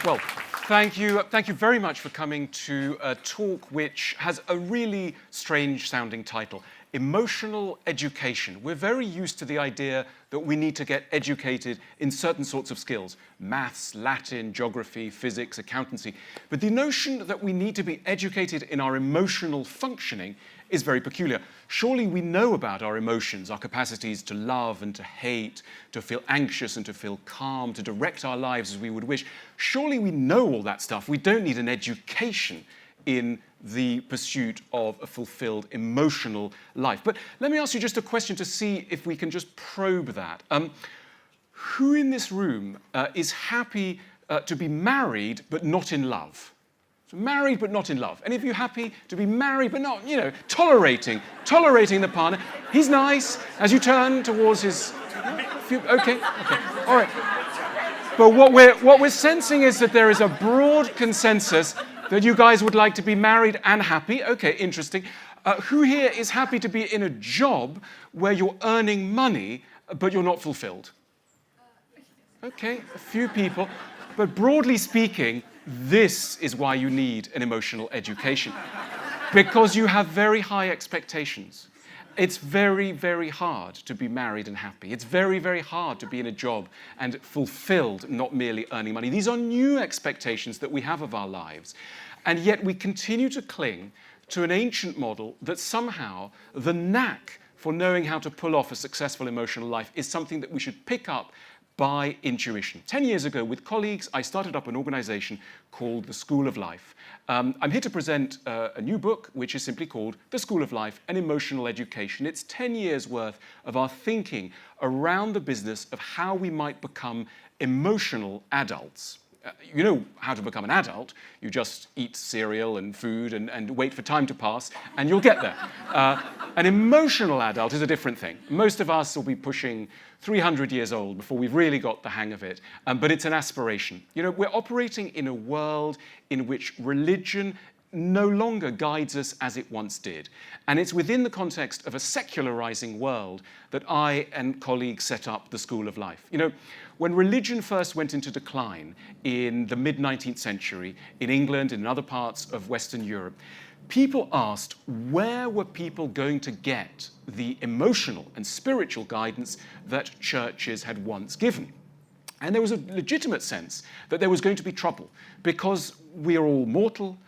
Well, thank you very much for coming to a talk which has a really strange-sounding title, Emotional Education. We're very used to the idea that we need to get educated in certain sorts of skills, maths, Latin, geography, physics, accountancy. But the notion that we need to be educated in our emotional functioning is very peculiar. Surely we know about our emotions, our capacities to love and to hate, to feel anxious and to feel calm, to direct our lives as we would wish. Surely we know all that stuff. We don't need an education in the pursuit of a fulfilled emotional life. But let me ask you just a question to see if we can just probe that. Who in this room is happy to be married but not in love? So married but not in love. Any of you happy to be married but not, tolerating the partner? He's nice as you turn towards his... Okay, all right. But what we're sensing is that there is a broad consensus that you guys would like to be married and happy. Okay, interesting. Who here is happy to be in a job where you're earning money but you're not fulfilled? Okay, a few people. But broadly speaking, this is why you need an emotional education. Because you have very high expectations. It's very, very hard to be married and happy. It's very, very hard to be in a job and fulfilled, not merely earning money. These are new expectations that we have of our lives. And yet we continue to cling to an ancient model that somehow the knack for knowing how to pull off a successful emotional life is something that we should pick up by intuition. 10 years ago, with colleagues, I started up an organization called the School of Life. I'm here to present a new book, which is simply called The School of Life, an Emotional Education. It's 10 years' worth of our thinking around the business of how we might become emotional adults. You know how to become an adult. You just eat cereal and food and wait for time to pass, and you'll get there. An emotional adult is a different thing. Most of us will be pushing 300 years old before we've really got the hang of it, but it's an aspiration. We're operating in a world in which religion no longer guides us as it once did. And it's within the context of a secularizing world that I and colleagues set up the School of Life. When religion first went into decline in the mid-19th century, in England and in other parts of Western Europe, people asked, where were people going to get the emotional and spiritual guidance that churches had once given? And there was a legitimate sense that there was going to be trouble because we are all mortal,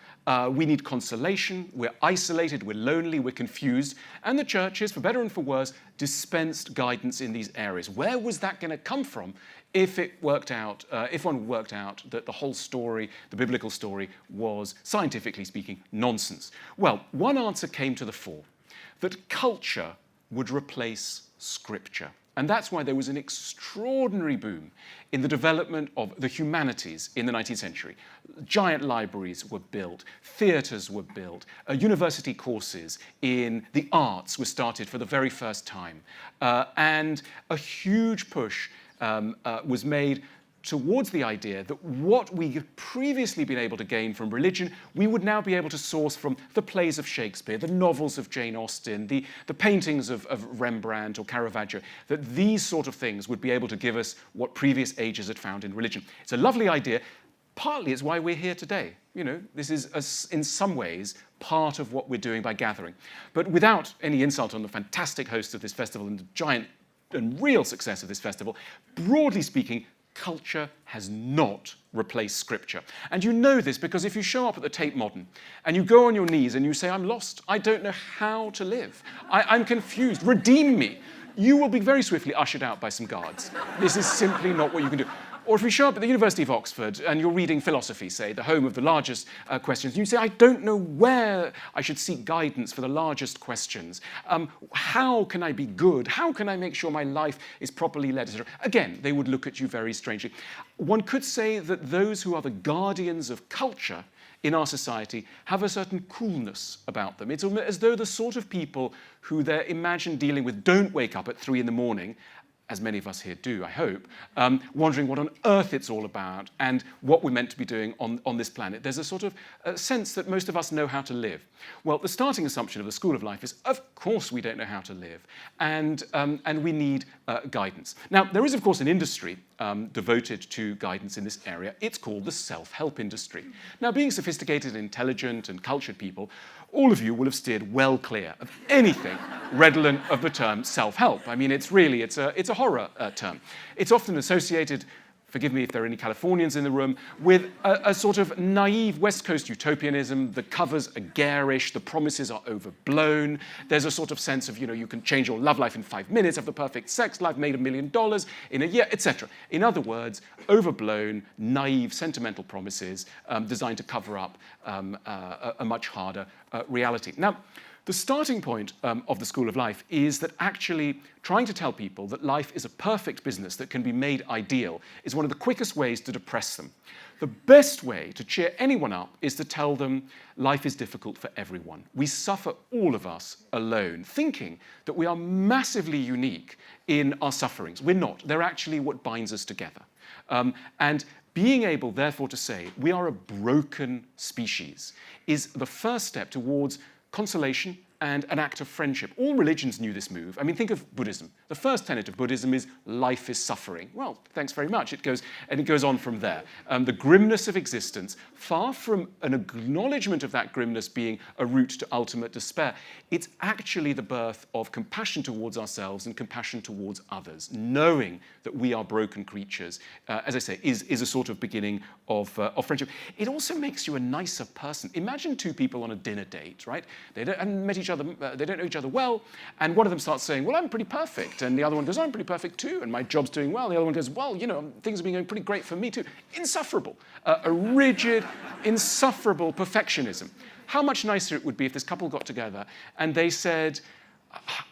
we need consolation, we're isolated, we're lonely, we're confused, and the churches, for better and for worse, dispensed guidance in these areas. Where was that going to come from if one worked out that the whole story, the biblical story, was, scientifically speaking, nonsense? Well, one answer came to the fore, that culture would replace scripture. And that's why there was an extraordinary boom in the development of the humanities in the 19th century. Giant libraries were built, theatres were built, university courses in the arts were started for the very first time, and a huge push was made towards the idea that what we had previously been able to gain from religion, we would now be able to source from the plays of Shakespeare, the novels of Jane Austen, the paintings of Rembrandt or Caravaggio, that these sort of things would be able to give us what previous ages had found in religion. It's a lovely idea. Partly it's why we're here today. This is, in some ways, part of what we're doing by gathering. But without any insult on the fantastic host of this festival and the giant and real success of this festival, broadly speaking, culture has not replaced scripture. And you know this because if you show up at the Tate Modern and you go on your knees and you say, I'm lost, I don't know how to live, I'm confused, redeem me, you will be very swiftly ushered out by some guards. This is simply not what you can do. Or if you show up at the University of Oxford and you're reading philosophy, say, the home of the largest questions, and you say, I don't know where I should seek guidance for the largest questions. How can I be good? How can I make sure my life is properly led? Again, they would look at you very strangely. One could say that those who are the guardians of culture in our society have a certain coolness about them. It's as though the sort of people who they're imagined dealing with don't wake up at 3 a.m, as many of us here do, I hope, wondering what on earth it's all about and what we're meant to be doing on this planet. There's a sort of sense that most of us know how to live. Well, the starting assumption of the School of Life is, of course we don't know how to live, and we need guidance. Now, there is, of course, an industry devoted to guidance in this area. It's called the self-help industry. Now, being sophisticated, intelligent, and cultured people, all of you will have steered well clear of anything redolent of the term self-help. I mean, it's a horror term. It's often associated, forgive me if there are any Californians in the room, with a sort of naive West Coast utopianism. The covers are garish, the promises are overblown. There's a sort of sense of, you can change your love life in 5 minutes, have the perfect sex life, made $1 million in a year, etc. In other words, overblown, naive, sentimental promises designed to cover up a much harder reality. Now, the starting point of the School of Life is that actually trying to tell people that life is a perfect business that can be made ideal is one of the quickest ways to depress them. The best way to cheer anyone up is to tell them life is difficult for everyone. We suffer, all of us, alone, thinking that we are massively unique in our sufferings. We're not. They're actually what binds us together. And being able, therefore, to say we are a broken species is the first step towards consolation and an act of friendship. All religions knew this move. I mean, think of Buddhism. The first tenet of Buddhism is life is suffering. Well, thanks very much. It goes on from there. The grimness of existence, far from an acknowledgement of that grimness being a route to ultimate despair, it's actually the birth of compassion towards ourselves and compassion towards others. Knowing that we are broken creatures, as I say, is a sort of beginning of friendship. It also makes you a nicer person. Imagine two people on a dinner date, right? They haven't met each other, they don't know each other well, and one of them starts saying, well, I'm pretty perfect, and the other one goes, I'm pretty perfect too, and my job's doing well. The other one goes, well, things have been going pretty great for me too. Insufferable. A rigid, insufferable perfectionism. How much nicer it would be if this couple got together and they said,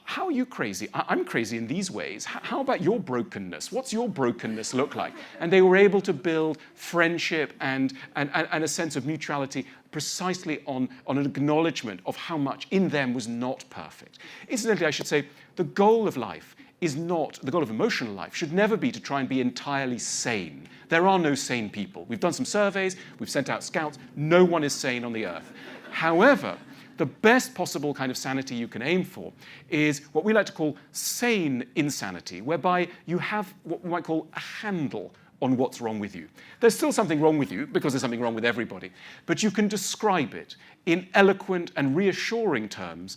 how are you crazy? I'm crazy in these ways. How about your brokenness? What's your brokenness look like? And they were able to build friendship and a sense of mutuality precisely on an acknowledgement of how much in them was not perfect. Incidentally, I should say, the goal of life is not, the goal of emotional life should never be to try and be entirely sane. There are no sane people. We've done some surveys, we've sent out scouts, no one is sane on the earth. However, the best possible kind of sanity you can aim for is what we like to call sane insanity, whereby you have what we might call a handle on what's wrong with you. There's still something wrong with you, because there's something wrong with everybody, but you can describe it in eloquent and reassuring terms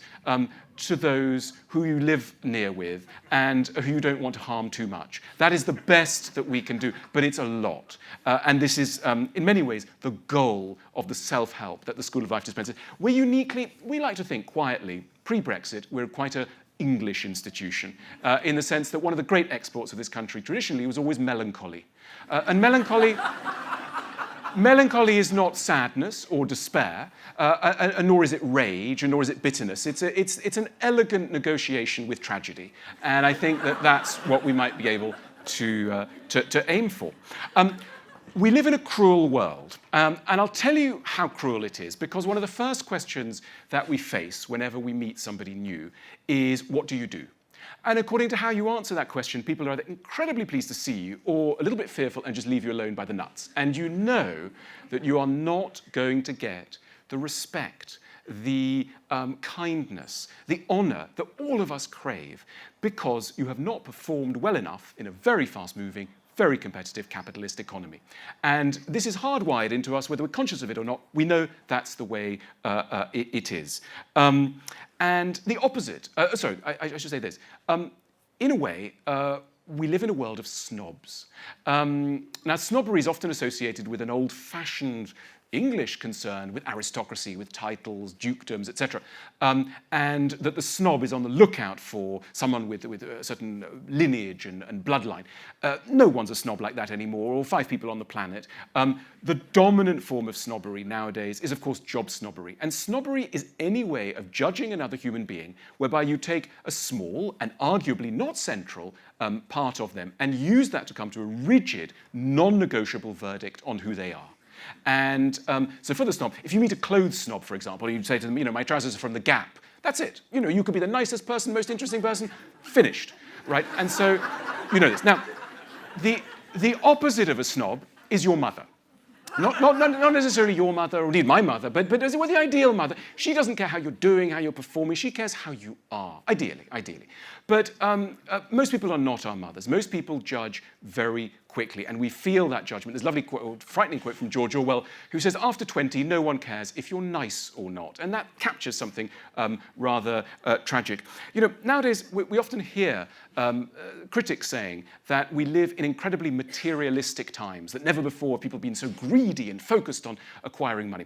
to those who you live near with and who you don't want to harm too much. That is the best that we can do, but it's a lot. And this is, in many ways, the goal of the self-help that the School of Life dispenses. We like to think quietly, pre-Brexit, we're quite a English institution, in the sense that one of the great exports of this country traditionally was always melancholy. And melancholy is not sadness or despair, nor is it rage, and nor is it bitterness. It's an elegant negotiation with tragedy. And I think that that's what we might be able to aim for. We live in a cruel world, and I'll tell you how cruel it is, because one of the first questions that we face whenever we meet somebody new is, what do you do? And according to how you answer that question, people are either incredibly pleased to see you or a little bit fearful and just leave you alone by the nuts. And you know that you are not going to get the respect, the kindness, the honor that all of us crave, because you have not performed well enough in a very fast-moving, very competitive capitalist economy. And this is hardwired into us, whether we're conscious of it or not. We know that's the way it is. And the opposite, I should say this. In a way, we live in a world of snobs. Now, snobbery is often associated with an old-fashioned English concern with aristocracy, with titles, dukedoms, etc. And that the snob is on the lookout for someone with a certain lineage and bloodline. No one's a snob like that anymore, or 5 people on the planet. The dominant form of snobbery nowadays is, of course, job snobbery. And snobbery is any way of judging another human being whereby you take a small and arguably not central part of them and use that to come to a rigid, non-negotiable verdict on who they are. And so for the snob, if you meet a clothes snob, for example, and you say to them, my trousers are from the Gap, that's it. You could be the nicest person, most interesting person, finished, right? And so you know this. Now, the opposite of a snob is your mother. Not necessarily your mother, or indeed my mother, but the ideal mother. She doesn't care how you're doing, how you're performing. She cares how you are, ideally. But most people are not our mothers. Most people judge very quickly, and we feel that judgment. There's a lovely quote, frightening quote from George Orwell, who says, after 20, no one cares if you're nice or not. And that captures something rather tragic. You know, nowadays, we often hear critics saying that we live in incredibly materialistic times, that never before have people been so greedy and focused on acquiring money.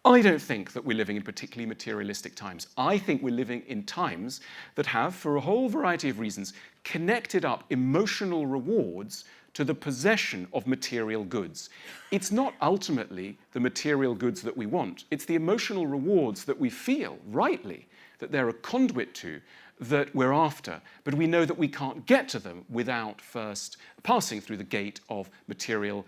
I don't think that we're living in particularly materialistic times. I think we're living in times that have, for a whole variety of reasons, connected up emotional rewards to the possession of material goods. It's not ultimately the material goods that we want. It's the emotional rewards that we feel, rightly, that they're a conduit to, that we're after. But we know that we can't get to them without first passing through the gate of material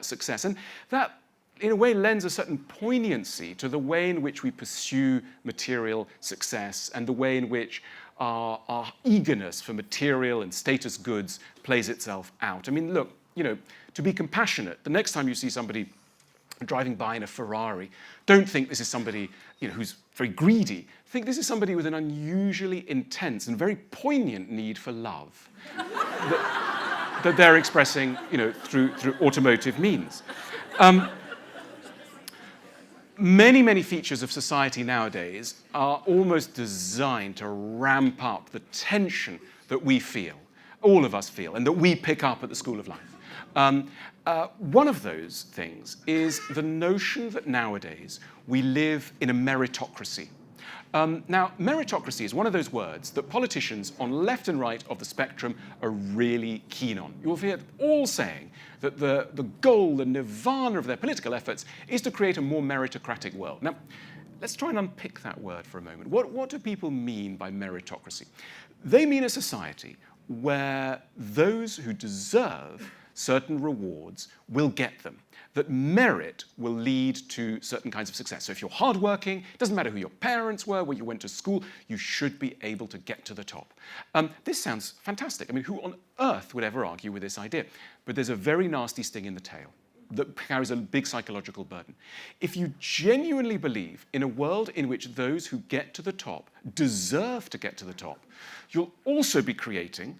success. And that, in a way, lends a certain poignancy to the way in which we pursue material success and the way in which our eagerness for material and status goods plays itself out. I mean, look, you know, to be compassionate, the next time you see somebody driving by in a Ferrari, don't think this is somebody, you know, who's very greedy. Think this is somebody with an unusually intense and very poignant need for love that they're expressing, you know, through automotive means. Many, many features of society nowadays are almost designed to ramp up the tension that we feel, all of us feel, and that we pick up at the School of Life. One of those things is the notion that nowadays we live in a meritocracy. Now, meritocracy is one of those words that politicians on left and right of the spectrum are really keen on. You'll hear all saying that the goal, the nirvana of their political efforts is to create a more meritocratic world. Now, let's try and unpick that word for a moment. What do people mean by meritocracy? They mean a society where those who deserve certain rewards will get them, that merit will lead to certain kinds of success. So if you're hardworking, it doesn't matter who your parents were, where you went to school, you should be able to get to the top. This sounds fantastic. I mean, who on earth would ever argue with this idea? But there's a very nasty sting in the tail that carries a big psychological burden. If you genuinely believe in a world in which those who get to the top deserve to get to the top, you'll also be creating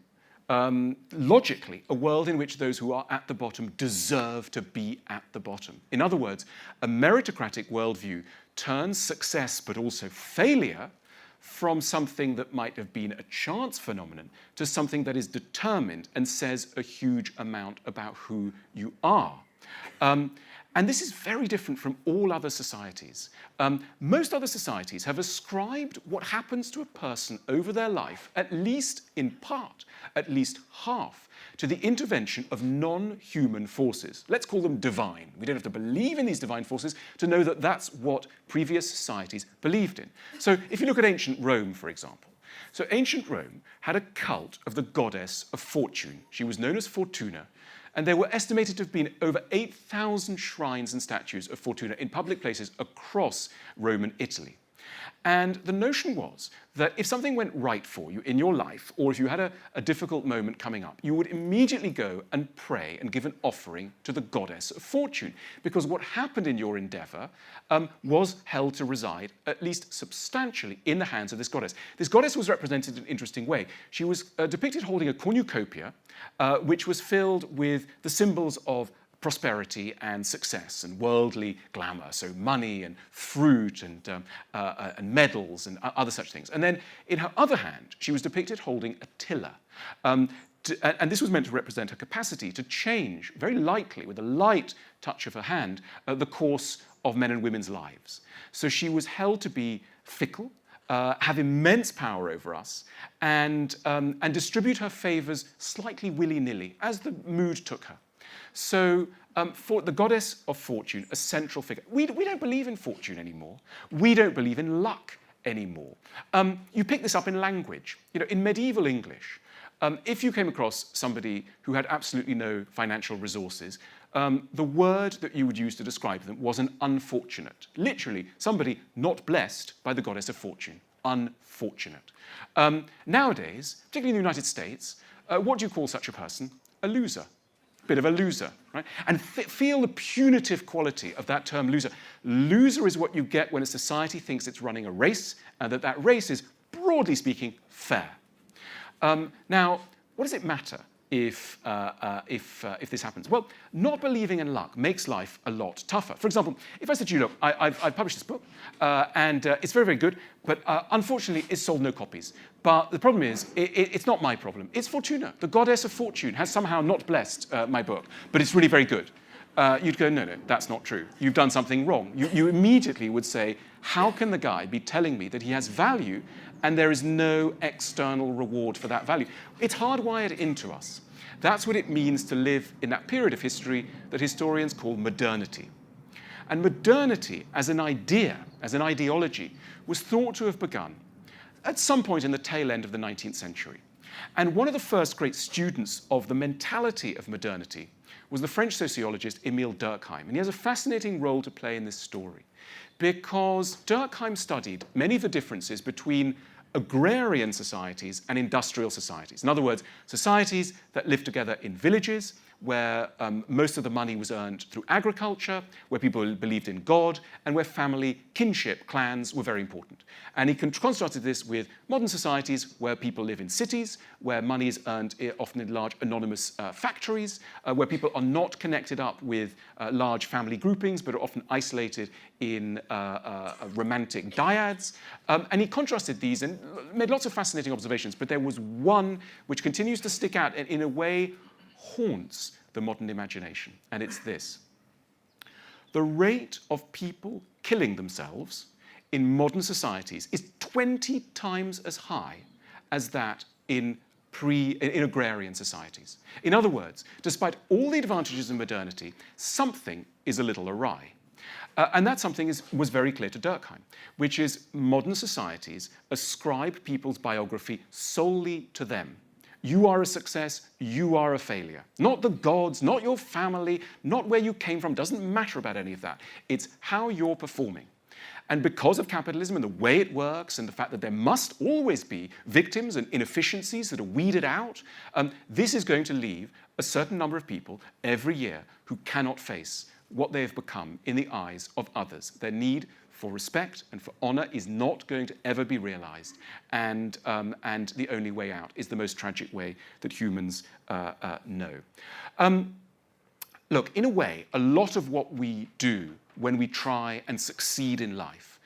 logically, a world in which those who are at the bottom deserve to be at the bottom. In other words, a meritocratic worldview turns success, but also failure, from something that might have been a chance phenomenon to something that is determined and says a huge amount about who you are. And this is very different from all other societies. Most other societies have ascribed what happens to a person over their life, at least in part, at least half, to the intervention of non-human forces. Let's call them divine. We don't have to believe in these divine forces to know that that's what previous societies believed in. So if you look at ancient Rome, for example, so ancient Rome had a cult of the goddess of fortune. She was known as Fortuna. And there were estimated to have been over 8,000 shrines and statues of Fortuna in public places across Roman Italy. And the notion was that if something went right for you in your life, or if you had a difficult moment coming up, you would immediately go and pray and give an offering to the goddess of fortune, because what happened in your endeavor was held to reside, at least substantially, in the hands of this goddess. This goddess was represented in an interesting way. She was depicted holding a cornucopia, which was filled with the symbols of prosperity and success and worldly glamour, so money and fruit and medals and other such things. And then in her other hand, she was depicted holding a tiller. And this was meant to represent her capacity to change, very lightly, with a light touch of her hand, the course of men and women's lives. So she was held to be fickle, have immense power over us, and distribute her favours slightly willy-nilly, as the mood took her. So for the goddess of fortune, a central figure. We don't believe in fortune anymore. We don't believe in luck anymore. You pick this up in language. You know, in medieval English, if you came across somebody who had absolutely no financial resources, the word that you would use to describe them was an unfortunate. Literally, somebody not blessed by the goddess of fortune. Unfortunate. Nowadays, particularly in the United States, what do you call such a person? A loser. Bit of a loser, right? And feel the punitive quality of that term loser. Loser is what you get when a society thinks it's running a race and that race is, broadly speaking, fair. Now, what does it matter if this happens? Well, not believing in luck makes life a lot tougher. For example, if I said to you, look, I've published this book, and it's very, very good, but unfortunately, it's sold no copies. But the problem is, it's not my problem. It's Fortuna. The goddess of fortune has somehow not blessed my book, but it's really very good. You'd go, no, that's not true. You've done something wrong. You immediately would say, how can the guy be telling me that he has value and there is no external reward for that value? It's hardwired into us. That's what it means to live in that period of history that historians call modernity. And modernity, as an idea, as an ideology, was thought to have begun at some point in the tail end of the 19th century. And one of the first great students of the mentality of modernity was the French sociologist Émile Durkheim. And he has a fascinating role to play in this story, because Durkheim studied many of the differences between agrarian societies and industrial societies. In other words, societies that lived together in villages, where most of the money was earned through agriculture, where people believed in God, and where family, kinship, clans were very important. And he contrasted this with modern societies where people live in cities, where money is earned often in large anonymous factories, where people are not connected up with large family groupings, but are often isolated in romantic dyads. And he contrasted these and made lots of fascinating observations, but there was one which continues to stick out and in a way haunts the modern imagination, and it's this. The rate of people killing themselves in modern societies is 20 times as high as that in agrarian societies. In other words, despite all the advantages of modernity, something is a little awry. And that something was very clear to Durkheim, which is modern societies ascribe people's biography solely to them. You are a success, you are a failure. Not the gods, not your family, not where you came from, doesn't matter about any of that. It's how you're performing. And because of capitalism and the way it works and the fact that there must always be victims and inefficiencies that are weeded out, this is going to leave a certain number of people every year who cannot face what they have become in the eyes of others. Their need for respect and for honor is not going to ever be realized, and the only way out is the most tragic way that humans know. Look, in a way, a lot of what we do when we try and succeed in life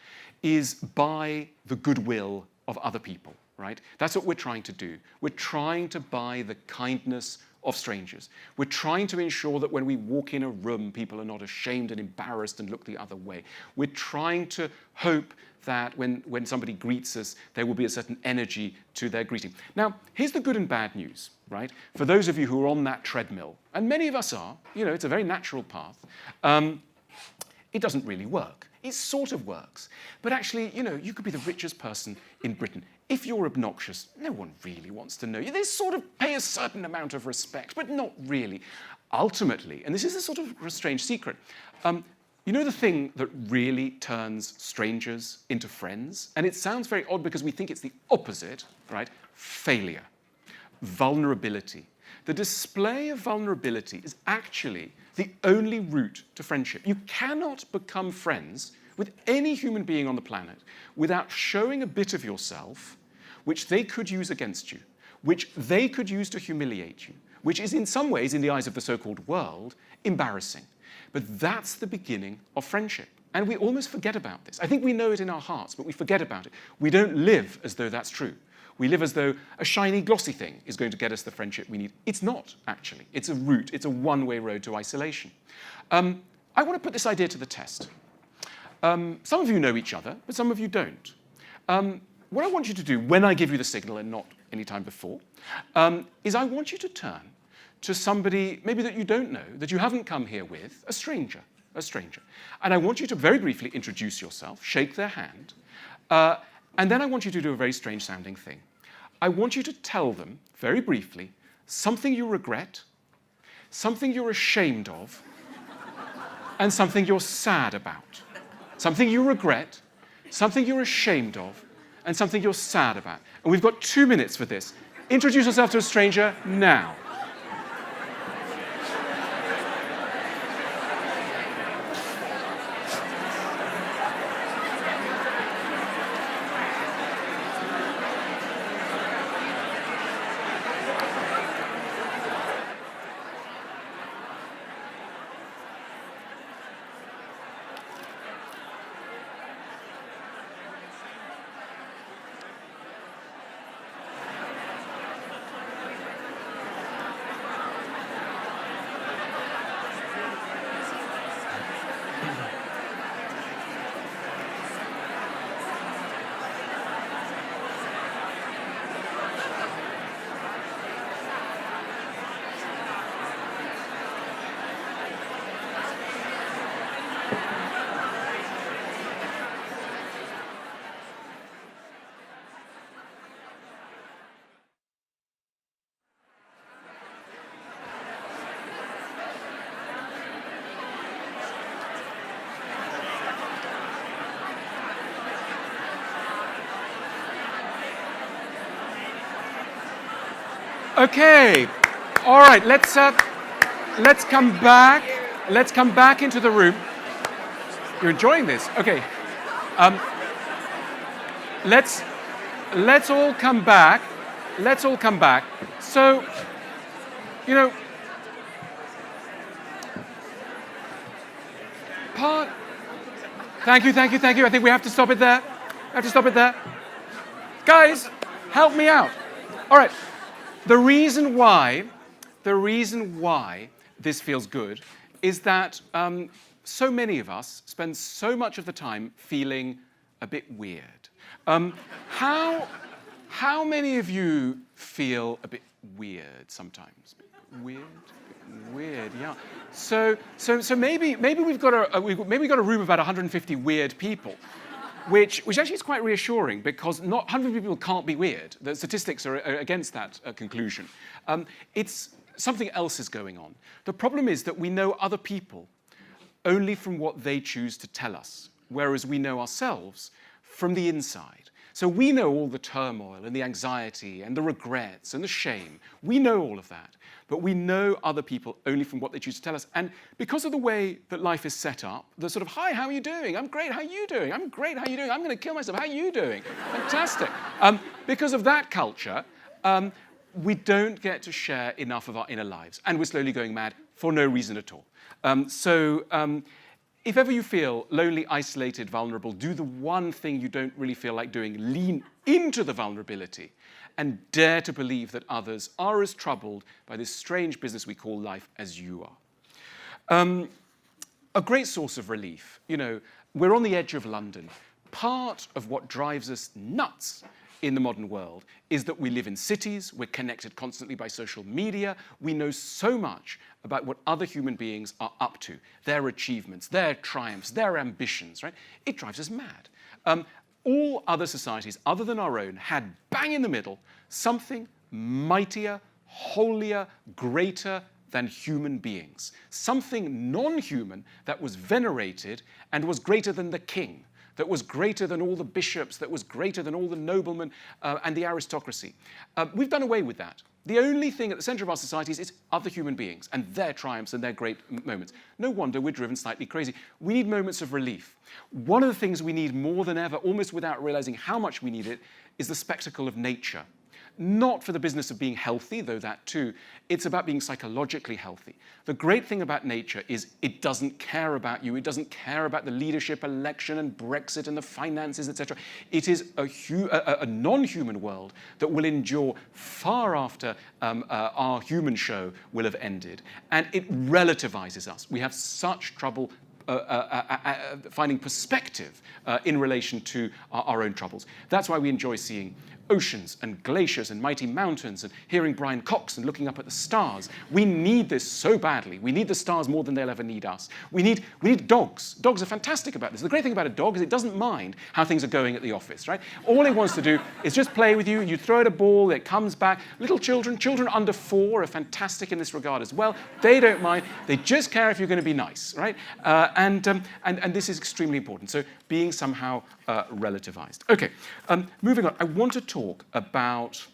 is buy the goodwill of other people, right? That's what we're trying to do. We're trying to buy the kindness of strangers. We're trying to ensure that when we walk in a room, people are not ashamed and embarrassed and look the other way. We're trying to hope that when somebody greets us, there will be a certain energy to their greeting. Now, here's the good and bad news, right? For those of you who are on that treadmill, and many of us are, it's a very natural path, it doesn't really work. It sort of works. But actually, you could be the richest person in Britain. If you're obnoxious, no one really wants to know you. They sort of pay a certain amount of respect, but not really. Ultimately, and this is a sort of strange secret, the thing that really turns strangers into friends? And it sounds very odd because we think it's the opposite, right? Failure, vulnerability. The display of vulnerability is actually the only route to friendship. You cannot become friends with any human being on the planet without showing a bit of yourself which they could use against you, which they could use to humiliate you, which is in some ways, in the eyes of the so-called world, embarrassing. But that's the beginning of friendship. And we almost forget about this. I think we know it in our hearts, but we forget about it. We don't live as though that's true. We live as though a shiny, glossy thing is going to get us the friendship we need. It's not, actually. It's a route. It's a one-way road to isolation. I want to put this idea to the test. Some of you know each other, but some of you don't. What I want you to do when I give you the signal and not any time before, is I want you to turn to somebody maybe that you don't know, that you haven't come here with, a stranger. And I want you to very briefly introduce yourself, shake their hand, and then I want you to do a very strange sounding thing. I want you to tell them, very briefly, something you regret, something you're ashamed of, and something you're sad about. Something you regret, something you're ashamed of, and something you're sad about. And we've got 2 minutes for this. Introduce yourself to a stranger now. Okay. All right. Let's come back. Let's come back into the room. You're enjoying this, okay? Let's all come back. Let's all come back. So, you know, Thank you. I think we have to stop it there. Guys, help me out. All right. The reason why this feels good is that so many of us spend so much of the time feeling a bit weird. How many of you feel a bit weird sometimes? Weird, yeah. So maybe we've got a room of about 150 weird people, which actually is quite reassuring because not 100 people can't be weird. The statistics are against that conclusion. It's something else is going on. The problem is that we know other people only from what they choose to tell us, whereas we know ourselves from the inside. So we know all the turmoil and the anxiety and the regrets and the shame. We know all of that. But we know other people only from what they choose to tell us. And because of the way that life is set up, the sort of, hi, how are you doing? I'm great, how are you doing? I'm great, how are you doing? I'm going to kill myself, how are you doing? Fantastic. Because of that culture, we don't get to share enough of our inner lives. And we're slowly going mad for no reason at all. If ever you feel lonely, isolated, vulnerable, do the one thing you don't really feel like doing. Lean into the vulnerability and dare to believe that others are as troubled by this strange business we call life as you are. A great source of relief. You know, we're on the edge of London. Part of what drives us nuts in the modern world is that we live in cities, we're connected constantly by social media, we know so much about what other human beings are up to, their achievements, their triumphs, their ambitions, right? It drives us mad. All other societies other than our own had bang in the middle something mightier, holier, greater than human beings. Something non-human that was venerated and was greater than the king, that was greater than all the bishops, that was greater than all the noblemen and the aristocracy. We've done away with that. The only thing at the center of our societies is other human beings and their triumphs and their great moments. No wonder we're driven slightly crazy. We need moments of relief. One of the things we need more than ever, almost without realizing how much we need it, is the spectacle of nature. Not for the business of being healthy, though that too. It's about being psychologically healthy. The great thing about nature is it doesn't care about you. It doesn't care about the leadership election and Brexit and the finances, etc. It is a non-human world that will endure far after our human show will have ended. And it relativizes us. We have such trouble finding perspective in relation to our own troubles. That's why we enjoy seeing oceans and glaciers and mighty mountains and hearing Brian Cox and looking up at the stars. We need this so badly. We need the stars more than they'll ever need us. We need dogs. Dogs are fantastic about this. The great thing about a dog is it doesn't mind how things are going at the office, right? All it wants to do is just play with you. You throw it a ball, it comes back. Little children under 4 are fantastic in this regard as well. They don't mind. They just care if you're going to be nice, right? And this is extremely important. So being somehow relativized. Okay, moving on. I want to talk about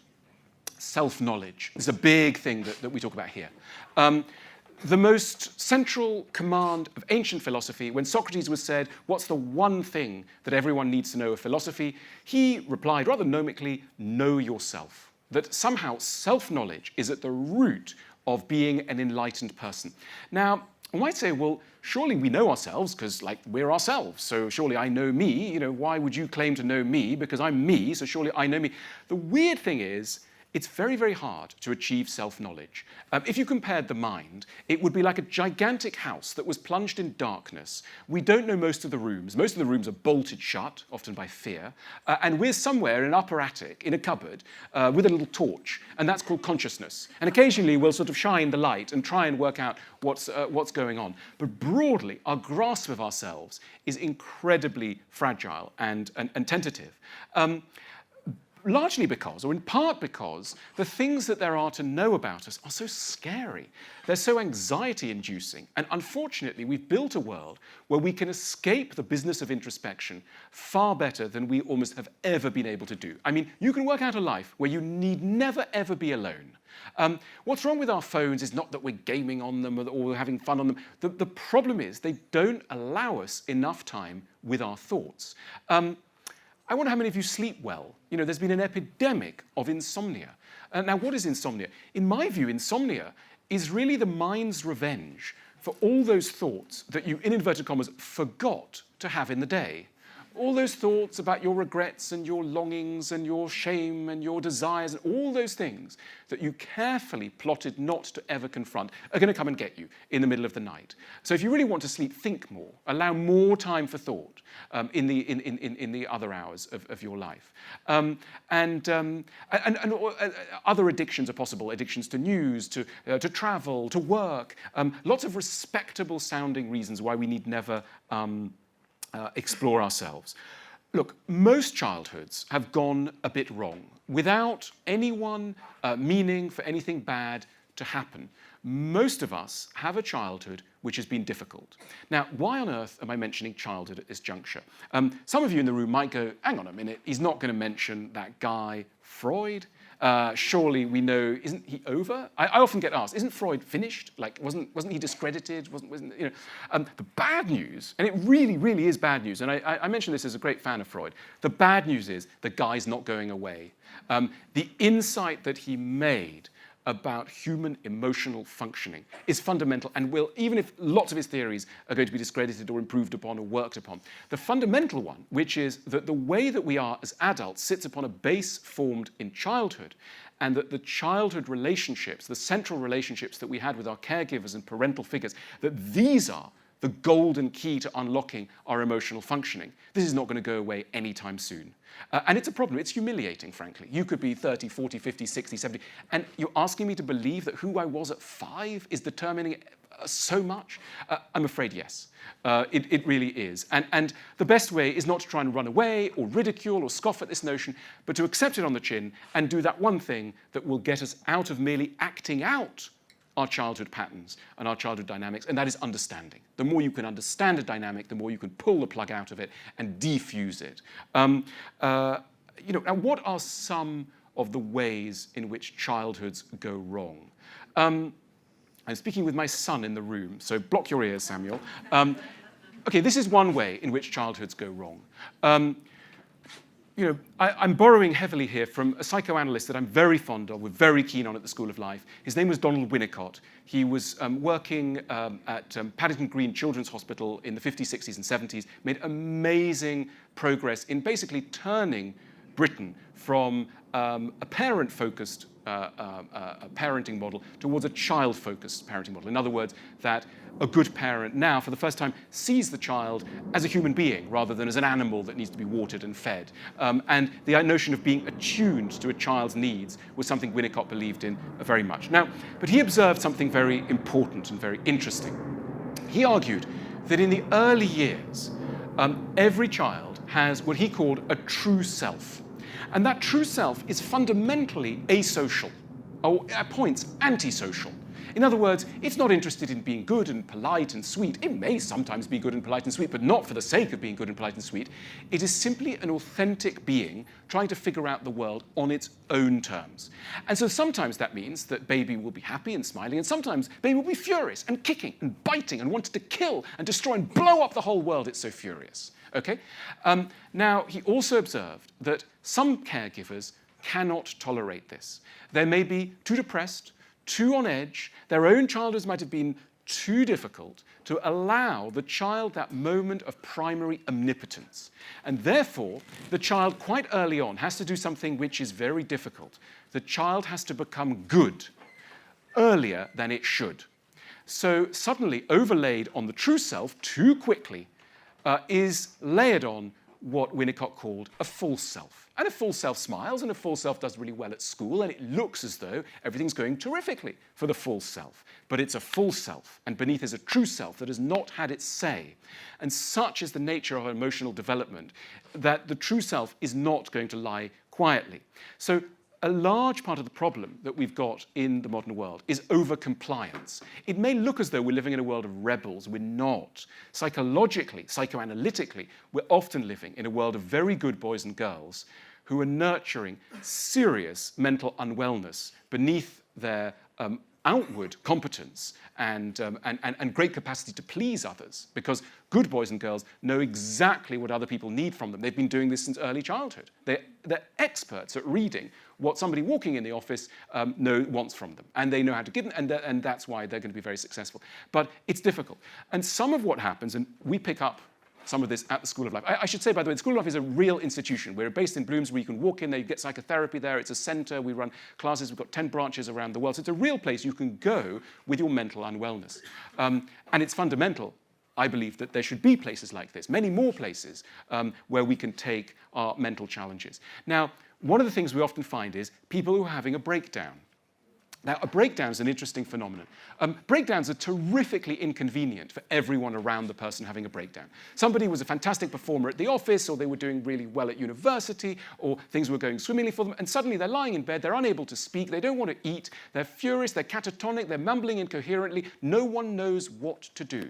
self-knowledge. This is a big thing that we talk about here. The most central command of ancient philosophy, when Socrates was said, what's the one thing that everyone needs to know of philosophy? He replied rather gnomically, know yourself. That somehow self-knowledge is at the root of being an enlightened person. Now, I might say, well, surely we know ourselves because, like, we're ourselves. So surely I know me. You know, why would you claim to know me? Because I'm me, so surely I know me. The weird thing is, it's very, very hard to achieve self-knowledge. If you compared the mind, it would be like a gigantic house that was plunged in darkness. We don't know most of the rooms. Most of the rooms are bolted shut, often by fear. And we're somewhere in an upper attic, in a cupboard, with a little torch. And that's called consciousness. And occasionally we'll sort of shine the light and try and work out what's going on. But broadly, our grasp of ourselves is incredibly fragile and tentative. largely because, or in part because, the things that there are to know about us are so scary. They're so anxiety-inducing. And unfortunately, we've built a world where we can escape the business of introspection far better than we almost have ever been able to do. I mean, you can work out a life where you need never, ever be alone. What's wrong with our phones is not that we're gaming on them or we're having fun on them. The problem is they don't allow us enough time with our thoughts. I wonder how many of you sleep well. You know, there's been an epidemic of insomnia. Now, what is insomnia? In my view, insomnia is really the mind's revenge for all those thoughts that you, in inverted commas, forgot to have in the day. All those thoughts about your regrets and your longings and your shame and your desires and all those things that you carefully plotted not to ever confront are going to come and get you in the middle of the night. So if you really want to sleep, think more. Allow more time for thought in the other hours of your life. And other addictions are possible. Addictions to news, to travel, to work. Lots of respectable sounding reasons why we need never explore ourselves. Look, most childhoods have gone a bit wrong without anyone meaning for anything bad to happen. Most of us have a childhood which has been difficult. Now, why on earth am I mentioning childhood at this juncture? Some of you in the room might go, hang on a minute, he's not going to mention that guy Freud. Surely we know, isn't he over? I often get asked, isn't Freud finished? Like, wasn't he discredited? Wasn't you know? The bad news, and it really, really is bad news, and I mention this as a great fan of Freud, the bad news is the guy's not going away. The insight that he made about human emotional functioning is fundamental and will, even if lots of his theories are going to be discredited or improved upon or worked upon, the fundamental one, which is that the way that we are as adults sits upon a base formed in childhood, and that the childhood relationships, the central relationships that we had with our caregivers and parental figures, that these are the golden key to unlocking our emotional functioning. This is not going to go away anytime soon. And it's a problem. It's humiliating, frankly. You could be 30, 40, 50, 60, 70, and you're asking me to believe that who I was at 5 is determining so much? I'm afraid yes. It really is. And the best way is not to try and run away or ridicule or scoff at this notion, but to accept it on the chin and do that one thing that will get us out of merely acting out our childhood patterns and our childhood dynamics, and that is understanding. The more you can understand a dynamic, the more you can pull the plug out of it and defuse it. You know, now what are some of the ways in which childhoods go wrong? I'm speaking with my son in the room, so block your ears, Samuel. Okay, this is one way in which childhoods go wrong. You know, I'm borrowing heavily here from a psychoanalyst that I'm very fond of, we're very keen on at the School of Life. His name was Donald Winnicott. He was working at Paddington Green Children's Hospital in the 50s, 60s and 70s, made amazing progress in basically turning Britain from a parent-focused parenting model towards a child-focused parenting model. In other words, that a good parent now, for the first time, sees the child as a human being rather than as an animal that needs to be watered and fed. And the notion of being attuned to a child's needs was something Winnicott believed in very much. Now, but he observed something very important and very interesting. He argued that in the early years, every child has what he called a true self. And that true self is fundamentally asocial, or at points antisocial. In other words, it's not interested in being good and polite and sweet. It may sometimes be good and polite and sweet, but not for the sake of being good and polite and sweet. It is simply an authentic being trying to figure out the world on its own terms. And so sometimes that means that baby will be happy and smiling, and sometimes baby will be furious and kicking and biting and wanting to kill and destroy and blow up the whole world, it's so furious. Okay? Now, he also observed that some caregivers cannot tolerate this. They may be too depressed, too on edge, their own childhoods might have been too difficult to allow the child that moment of primary omnipotence. And therefore, the child quite early on has to do something which is very difficult. The child has to become good earlier than it should. So suddenly overlaid on the true self too quickly is layered on what Winnicott called a false self. And a false self smiles, and a false self does really well at school, and it looks as though everything's going terrifically for the false self. But it's a false self, and beneath is a true self that has not had its say. And such is the nature of emotional development that the true self is not going to lie quietly. So a large part of the problem that we've got in the modern world is over-compliance. It may look as though we're living in a world of rebels. We're not. Psychologically, psychoanalytically, we're often living in a world of very good boys and girls who are nurturing serious mental unwellness beneath their outward competence and great capacity to please others, because good boys and girls know exactly what other people need from them. They've been doing this since early childhood. They're experts at reading what somebody walking in the office wants from them, and they know how to give them, and that's why they're going to be very successful. But it's difficult. And some of what happens, and we pick up some of this at the School of Life. I should say, by the way, the School of Life is a real institution. We're based in Bloomsbury. You can walk in there, you get psychotherapy there. It's a centre. We run classes. We've got 10 branches around the world. So it's a real place you can go with your mental unwellness. And it's fundamental, I believe, that there should be places like this, many more places where we can take our mental challenges. Now, one of the things we often find is people who are having a breakdown. Now, a breakdown is an interesting phenomenon. Breakdowns are terrifically inconvenient for everyone around the person having a breakdown. Somebody was a fantastic performer at the office, or they were doing really well at university, or things were going swimmingly for them, and suddenly they're lying in bed, they're unable to speak, they don't want to eat, they're furious, they're catatonic, they're mumbling incoherently, no one knows what to do.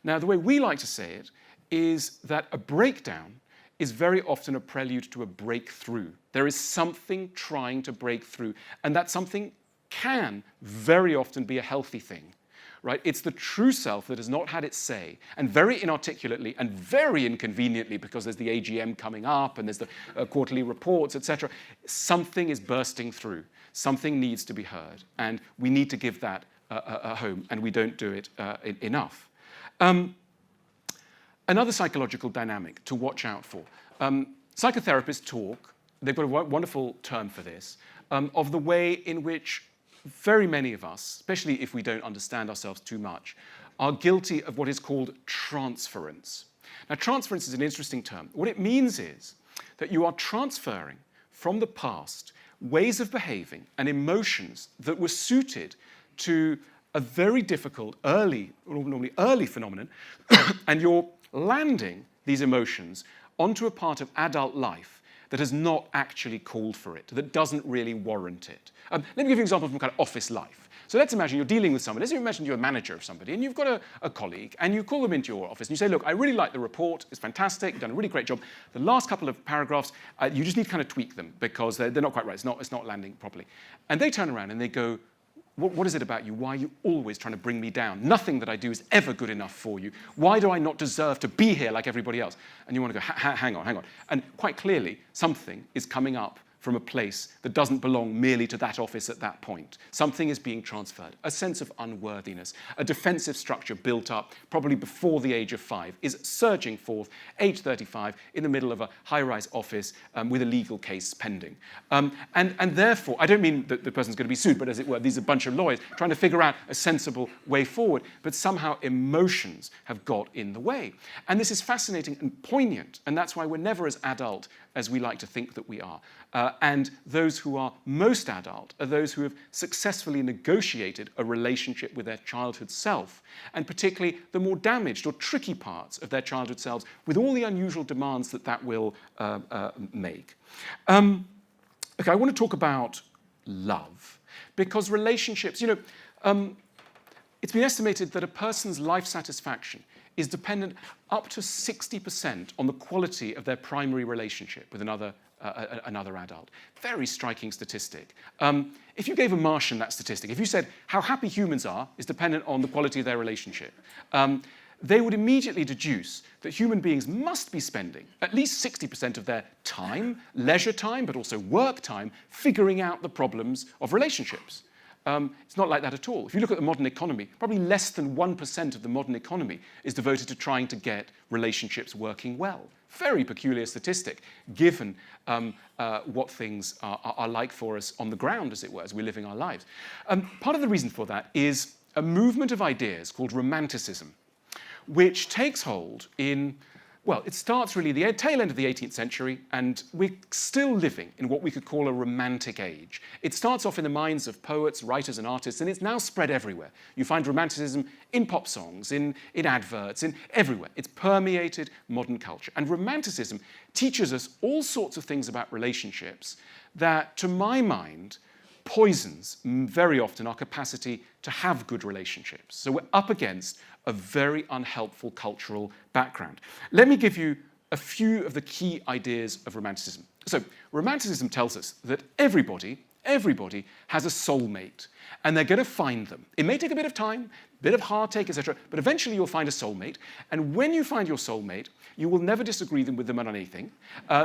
Now, the way we like to say it is that a breakdown is very often a prelude to a breakthrough. There is something trying to break through, and that something can very often be a healthy thing, right? It's the true self that has not had its say, and very inarticulately and very inconveniently, because there's the AGM coming up and there's the quarterly reports, etc. Something is bursting through. Something needs to be heard, and we need to give that a home, and we don't do it enough. Another psychological dynamic to watch out for. Psychotherapists talk, they've got a wonderful term for this, of the way in which very many of us, especially if we don't understand ourselves too much, are guilty of what is called transference. Now, transference is an interesting term. What it means is that you are transferring from the past ways of behaving and emotions that were suited to a very difficult normally early phenomenon, and you're landing these emotions onto a part of adult life that has not actually called for it, that doesn't really warrant it. Let me give you an example from kind of office life. So let's imagine you're dealing with someone. Let's imagine you're a manager of somebody, and you've got a colleague, and you call them into your office, and you say, look, I really like the report. It's fantastic. You've done a really great job. The last couple of paragraphs, you just need to kind of tweak them because they're not quite right. It's not landing properly. And they turn around and they go, what is it about you? Why are you always trying to bring me down? Nothing that I do is ever good enough for you. Why do I not deserve to be here like everybody else? And you want to go, hang on. And quite clearly, something is coming up from a place that doesn't belong merely to that office at that point. Something is being transferred. A sense of unworthiness, a defensive structure built up probably before the age of 5 is surging forth, age 35, in the middle of a high-rise office with a legal case pending. And therefore, I don't mean that the person's going to be sued, but as it were, these are a bunch of lawyers trying to figure out a sensible way forward, but somehow emotions have got in the way. And this is fascinating and poignant, and that's why we're never as adult as we like to think that we are. And those who are most adult are those who have successfully negotiated a relationship with their childhood self, and particularly the more damaged or tricky parts of their childhood selves, with all the unusual demands that will make. Okay, I want to talk about love, because relationships, it's been estimated that a person's life satisfaction is dependent up to 60% on the quality of their primary relationship with another adult. Very striking statistic. If you gave a Martian that statistic, if you said how happy humans are is dependent on the quality of their relationship, they would immediately deduce that human beings must be spending at least 60% of their time, leisure time, but also work time, figuring out the problems of relationships. It's not like that at all. If you look at the modern economy, probably less than 1% of the modern economy is devoted to trying to get relationships working well. Very peculiar statistic, given what things are like for us on the ground, as it were, as we're living our lives. Part of the reason for that is a movement of ideas called Romanticism, which takes hold in Well, it starts really the tail end of the 18th century, and we're still living in what we could call a romantic age. It starts off in the minds of poets, writers, and artists, and it's now spread everywhere. You find romanticism in pop songs, in adverts, in everywhere. It's permeated modern culture. And romanticism teaches us all sorts of things about relationships that, to my mind, poisons very often our capacity to have good relationships. So we're up against a very unhelpful cultural background. Let me give you a few of the key ideas of Romanticism. So Romanticism tells us that everybody has a soulmate, and they're going to find them. It may take a bit of time, a bit of heartache, etc., but eventually you'll find a soulmate, and when you find your soulmate, you will never disagree with them on anything.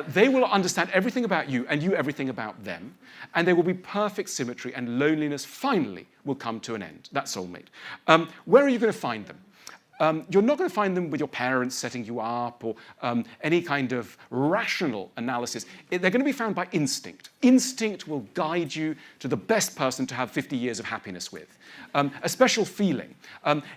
They will understand everything about you, and you everything about them, and there will be perfect symmetry, and loneliness finally will come to an end. That soulmate. Where are you going to find them? You're not going to find them with your parents setting you up or any kind of rational analysis. They're going to be found by instinct. Instinct will guide you to the best person to have 50 years of happiness with. A special feeling.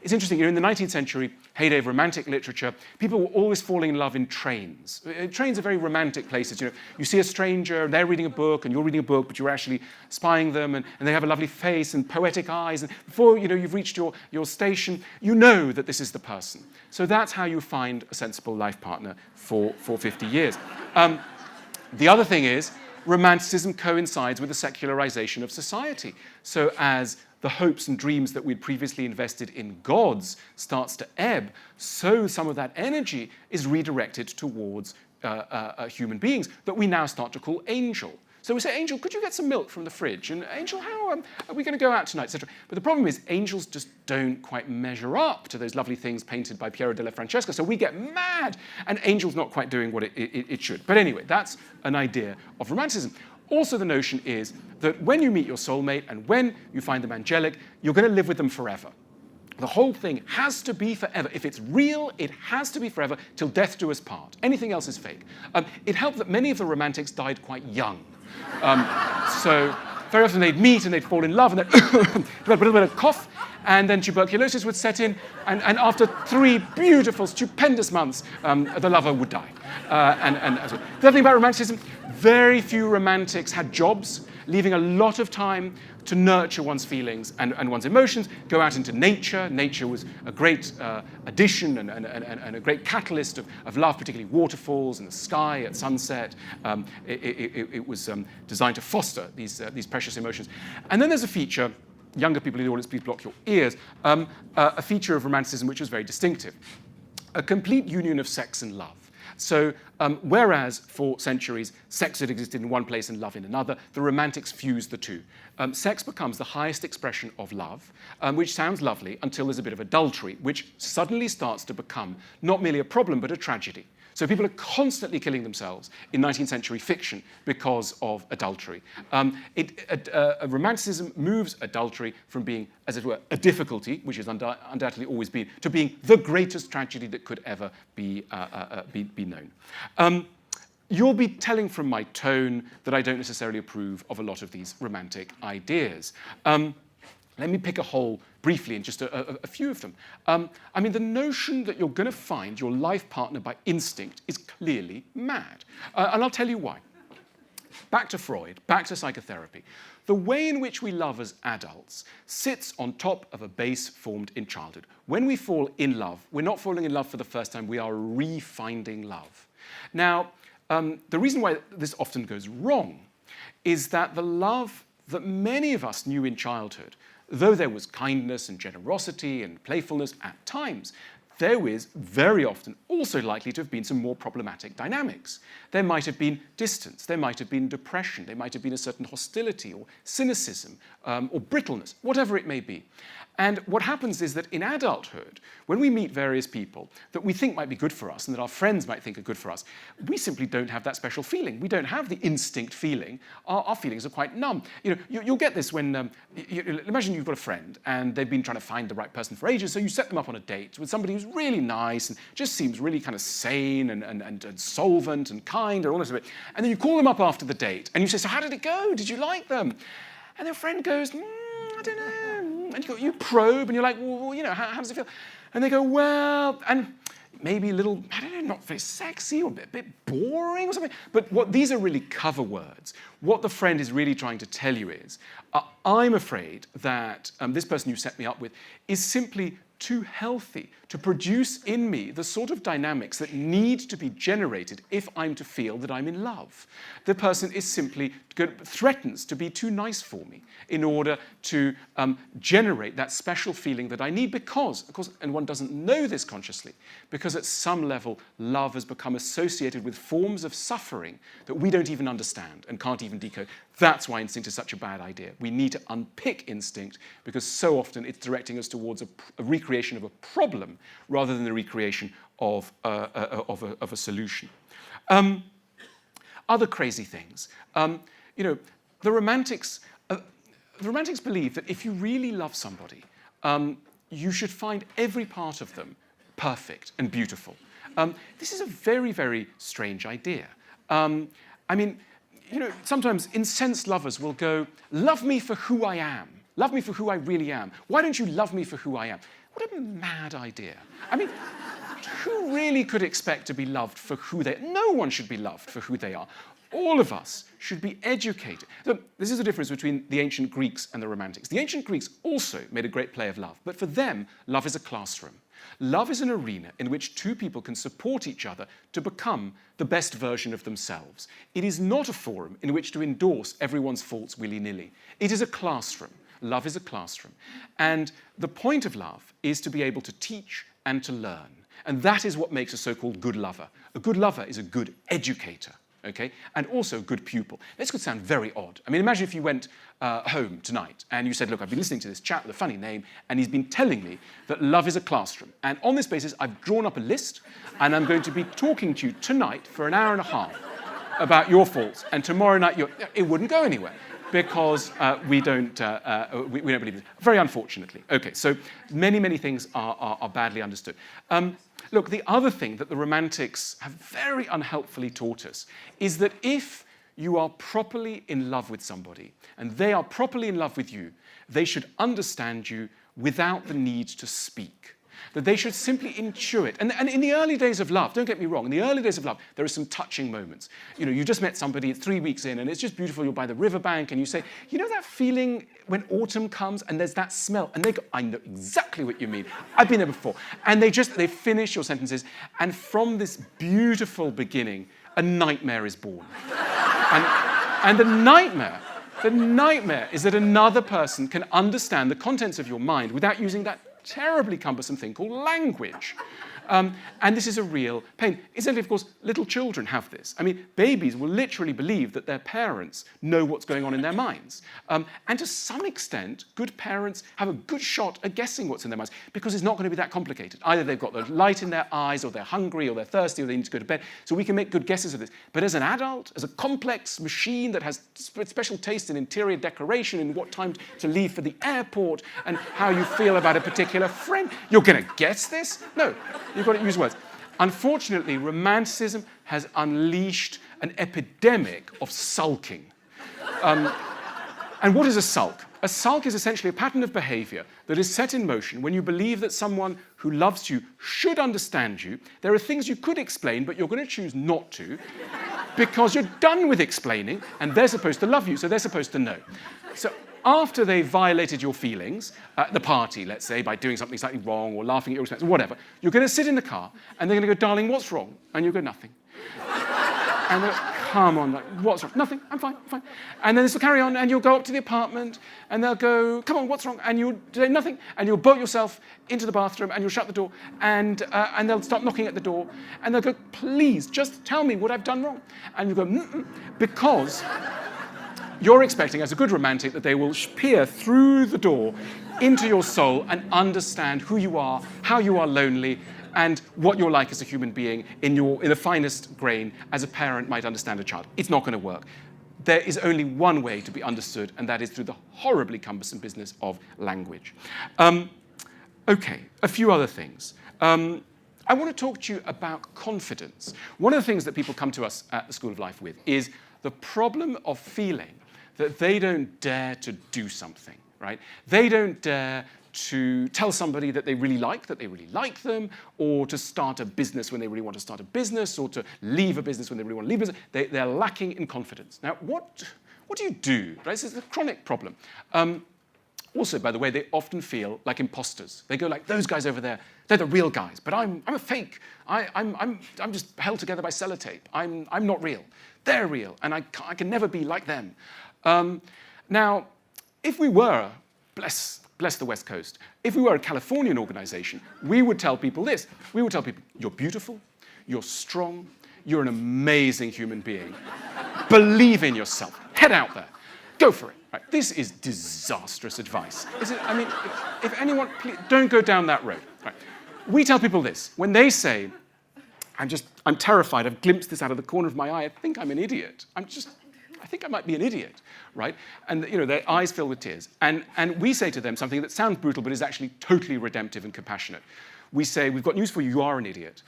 It's interesting, in the 19th century, heyday of romantic literature, people were always falling in love in trains. Trains are very romantic places. You see a stranger, and they're reading a book, and you're reading a book, but you're actually spying them, and they have a lovely face and poetic eyes, and before you've reached your station, you know that this is the person. So that's how you find a sensible life partner for 50 years. The other thing is, Romanticism coincides with the secularization of society. So as the hopes and dreams that we'd previously invested in gods starts to ebb, so some of that energy is redirected towards human beings that we now start to call angel. So we say, Angel, could you get some milk from the fridge? And Angel, how are we going to go out tonight, etc. But the problem is angels just don't quite measure up to those lovely things painted by Piero della Francesca. So we get mad, and Angel's not quite doing what it should. But anyway, that's an idea of Romanticism. Also, the notion is that when you meet your soulmate and when you find them angelic, you're going to live with them forever. The whole thing has to be forever. If it's real, it has to be forever till death do us part. Anything else is fake. It helped that many of the romantics died quite young. So very often they'd meet and they'd fall in love and they'd develop a little bit of cough, and then tuberculosis would set in, and after 3 beautiful, stupendous months, the lover would die. The other thing about Romanticism, very few romantics had jobs, leaving a lot of time to nurture one's feelings and one's emotions, go out into nature. Nature was a great addition and a great catalyst of love, particularly waterfalls and the sky at sunset. It was designed to foster these precious emotions. And then there's a feature, younger people in the audience, please block your ears, a feature of Romanticism which was very distinctive. A complete union of sex and love. So whereas for centuries sex had existed in one place and love in another, the Romantics fused the two. Sex becomes the highest expression of love, which sounds lovely until there's a bit of adultery, which suddenly starts to become not merely a problem but a tragedy. So people are constantly killing themselves in 19th century fiction because of adultery. Romanticism moves adultery from being, as it were, a difficulty, which has undoubtedly always been, to being the greatest tragedy that could ever be known. You'll be telling from my tone that I don't necessarily approve of a lot of these romantic ideas. Let me pick a hole briefly in just a few of them. I mean, the notion that you're going to find your life partner by instinct is clearly mad. And I'll tell you why. Back to Freud, back to psychotherapy. The way in which we love as adults sits on top of a base formed in childhood. When we fall in love, we're not falling in love for the first time, we are re-finding love. Now, the reason why this often goes wrong is that the love that many of us knew in childhood, though there was kindness and generosity and playfulness at times, there is very often also likely to have been some more problematic dynamics. There might have been distance, there might have been depression, there might have been a certain hostility or cynicism or brittleness, whatever it may be. And what happens is that in adulthood, when we meet various people that we think might be good for us and that our friends might think are good for us, we simply don't have that special feeling. We don't have the instinct feeling. Our feelings are quite numb. You'll get this when, imagine you've got a friend and they've been trying to find the right person for ages, so you set them up on a date with somebody who's really nice and just seems really kind of sane and solvent and kind and all this of it. And then you call them up after the date and you say, so how did it go? Did you like them? And their friend goes, I don't know. And you probe and you're like, well, how does it feel? And they go, well, and maybe a little, I don't know, not very sexy or a bit boring or something. But these are really cover words. What the friend is really trying to tell you is, I'm afraid that this person you set me up with is simply too healthy to produce in me the sort of dynamics that need to be generated if I'm to feel that I'm in love. The person is simply threatens to be too nice for me in order to generate that special feeling that I need because, of course, and one doesn't know this consciously, because at some level love has become associated with forms of suffering that we don't even understand and can't even decode. That's why instinct is such a bad idea. We need to unpick instinct because so often it's directing us towards a recreation of a problem rather than the recreation of a solution. Other crazy things. The Romantics believe that if you really love somebody, you should find every part of them perfect and beautiful. This is a very, very strange idea. Sometimes incensed lovers will go, love me for who I am. Love me for who I really am. Why don't you love me for who I am? What a mad idea. Who really could expect to be loved for who they are? No one should be loved for who they are. All of us should be educated. So this is the difference between the ancient Greeks and the Romantics. The ancient Greeks also made a great play of love, but for them, love is a classroom. Love is an arena in which two people can support each other to become the best version of themselves. It is not a forum in which to endorse everyone's faults willy-nilly. It is a classroom. Love is a classroom. And the point of love is to be able to teach and to learn. And that is what makes a so-called good lover. A good lover is a good educator. Okay? And also a good pupil. This could sound very odd. Imagine if you went home tonight and you said, look, I've been listening to this chap with a funny name, and he's been telling me that love is a classroom. And on this basis, I've drawn up a list, and I'm going to be talking to you tonight for an hour and a half about your faults, and tomorrow night it wouldn't go anywhere because we don't believe it. Very unfortunately. Okay, so many things are badly understood. Look, the other thing that the Romantics have very unhelpfully taught us is that if you are properly in love with somebody and they are properly in love with you, they should understand you without the need to speak. That they should simply intuit. And in the early days of love, don't get me wrong, in the early days of love, there are some touching moments. You just met somebody 3 weeks in, and it's just beautiful. You're by the riverbank, and you say, you know that feeling when autumn comes, and there's that smell? And they go, I know exactly what you mean. I've been there before. And they finish your sentences, and from this beautiful beginning, a nightmare is born. And the nightmare is that another person can understand the contents of your mind without using that terribly cumbersome thing called language. And this is a real pain. Incidentally, of course, little children have this. Babies will literally believe that their parents know what's going on in their minds. And to some extent, good parents have a good shot at guessing what's in their minds because it's not going to be that complicated. Either they've got the light in their eyes, or they're hungry, or they're thirsty, or they need to go to bed. So we can make good guesses of this. But as an adult, as a complex machine that has special taste in interior decoration, in what time to leave for the airport, and how you feel about a particular friend, you're going to guess this? No. You've got to use words. Unfortunately, Romanticism has unleashed an epidemic of sulking. And what is a sulk? A sulk is essentially a pattern of behavior that is set in motion when you believe that someone who loves you should understand you. There are things you could explain, but you're going to choose not to because you're done with explaining, and they're supposed to love you, so they're supposed to know. So after they've violated your feelings at the party, let's say, by doing something slightly wrong or laughing at your expense or whatever, you're going to sit in the car and they're going to go, darling, what's wrong? And you go, nothing. And they're like, come on, what's wrong? Nothing, I'm fine. And then this will carry on, and you'll go up to the apartment and they'll go, come on, what's wrong? And you'll say nothing, and you'll bolt yourself into the bathroom and you'll shut the door, and they'll start knocking at the door, and they'll go, please, just tell me what I've done wrong. And you go, because you're expecting, as a good romantic, that they will peer through the door into your soul and understand who you are, how you are lonely, and what you're like as a human being in the finest grain, as a parent might understand a child. It's not going to work. There is only one way to be understood, and that is through the horribly cumbersome business of language. Okay, a few other things. I want to talk to you about confidence. One of the things that people come to us at the School of Life with is the problem of feeling that they don't dare to do something, right? They don't dare to tell somebody that they really like them, or to start a business when they really want to start a business, or to leave a business when they really want to leave a business. They're lacking in confidence. Now, what do you do? Right? This is a chronic problem. Also, by the way, they often feel like imposters. They go like, those guys over there, they're the real guys, but I'm a fake. I'm just held together by sellotape. I'm not real. They're real, and I can never be like them. Now, if we were, bless the West Coast, if we were a Californian organization, we would tell people this. We would tell people, you're beautiful, you're strong, you're an amazing human being. Believe in yourself. Head out there. Go for it. Right? This is disastrous advice. I mean, if anyone, please, don't go down that road. Right? We tell people this. When they say, I'm terrified, I've glimpsed this out of the corner of my eye, I think I'm an idiot. I think I might be an idiot, right? And their eyes fill with tears. And we say to them something that sounds brutal, but is actually totally redemptive and compassionate. We say, we've got news for you, you are an idiot.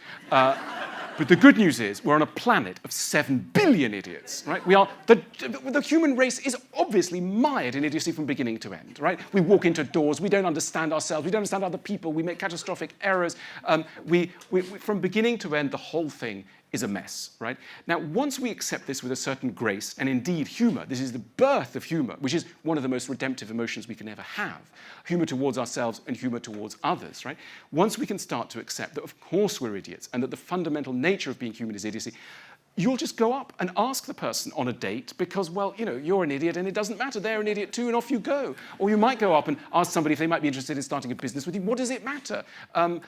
But the good news is we're on a planet of 7 billion idiots, right? The human race is obviously mired in idiocy from beginning to end, right? We walk into doors, we don't understand ourselves, we don't understand other people, we make catastrophic errors. From beginning to end, the whole thing is a mess, right? Now, once we accept this with a certain grace, and indeed humor, this is the birth of humor, which is one of the most redemptive emotions we can ever have, humor towards ourselves and humor towards others, right? Once we can start to accept that of course we're idiots and that the fundamental nature of being human is idiocy, you'll just go up and ask the person on a date because, well, you're an idiot and it doesn't matter, they're an idiot too, and off you go. Or you might go up and ask somebody if they might be interested in starting a business with you. What does it matter?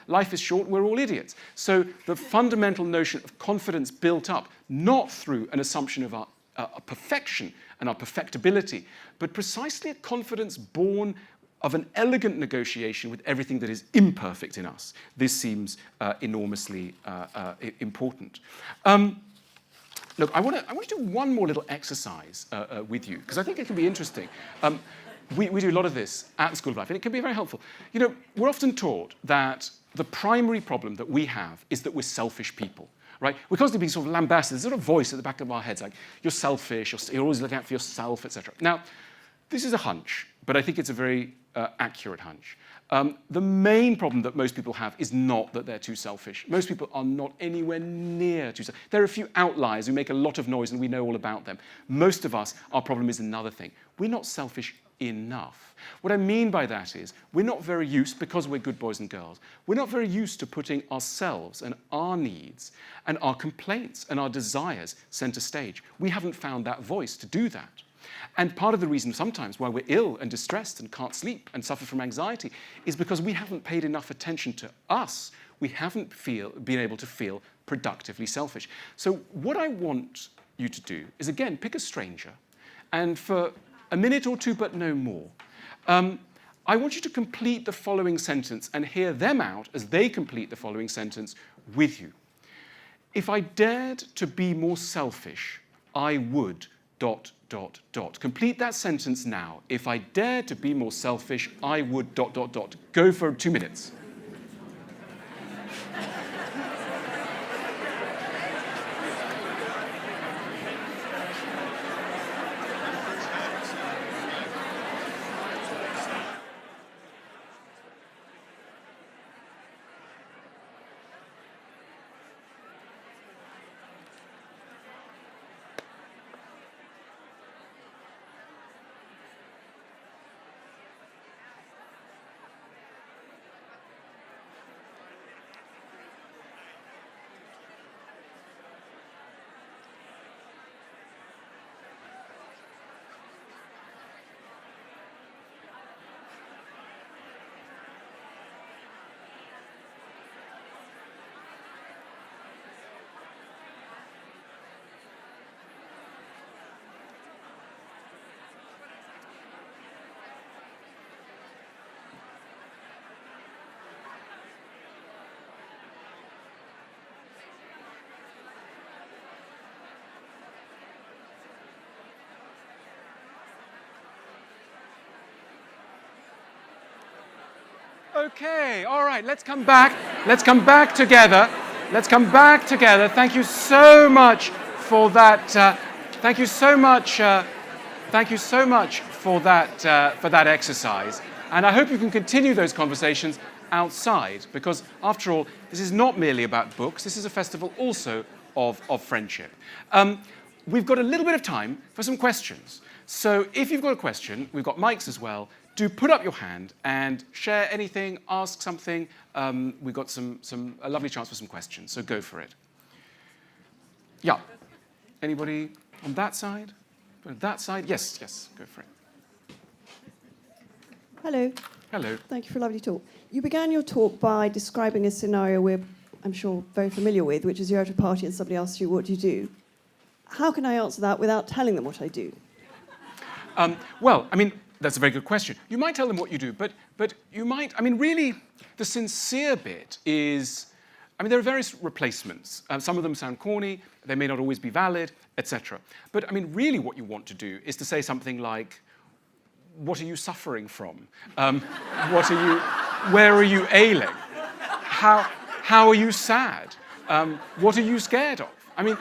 Life is short, we're all idiots. So the fundamental notion of confidence built up, not through an assumption of our perfection and our perfectibility, but precisely a confidence born of an elegant negotiation with everything that is imperfect in us. This seems enormously important. Look, I want to do one more little exercise with you, because I think it can be interesting. We do a lot of this at the School of Life, and it can be very helpful. We're often taught that the primary problem that we have is that we're selfish people, right? We're constantly being sort of lambasted. There's sort of voice at the back of our heads, like, you're selfish, you're always looking out for yourself, etc. Now, this is a hunch, but I think it's a very accurate hunch. The main problem that most people have is not that they're too selfish. Most people are not anywhere near too selfish. There are a few outliers who make a lot of noise and we know all about them. Most of us, our problem is another thing. We're not selfish enough. What I mean by that is we're not very used, because we're good boys and girls, we're not very used to putting ourselves and our needs and our complaints and our desires center stage. We haven't found that voice to do that. And part of the reason sometimes why we're ill and distressed and can't sleep and suffer from anxiety is because we haven't paid enough attention to us. We haven't been able to feel productively selfish. So what I want you to do is, again, pick a stranger, and for a minute or two, but no more, I want you to complete the following sentence and hear them out as they complete the following sentence with you. If I dared to be more selfish, I would ... Complete that sentence now. If I dared to be more selfish, I would ... Go for 2 minutes. Okay, all right, let's come back. Let's come back together. Let's come back together. Thank you so much for that. Thank you so much for that exercise. And I hope you can continue those conversations outside, because after all, this is not merely about books, this is a festival also of friendship. We've got a little bit of time for some questions. So if you've got a question, we've got mics as well, do put up your hand and share anything, ask something. We've got a lovely chance for some questions, so go for it. Yeah. Anybody on that side? On that side? Yes, go for it. Hello. Hello. Thank you for a lovely talk. You began your talk by describing a scenario we're, I'm sure, very familiar with, which is you're at a party and somebody asks you, what do you do? How can I answer that without telling them what I do? Well, I mean, that's a very good question. You might tell them what you do, but you might, I mean, really, the sincere bit is, I mean, there are various replacements. Some of them sound corny, they may not always be valid, etc. But, I mean, really what you want to do is to say something like, what are you suffering from? Where are you ailing? How are you sad? What are you scared of? I mean,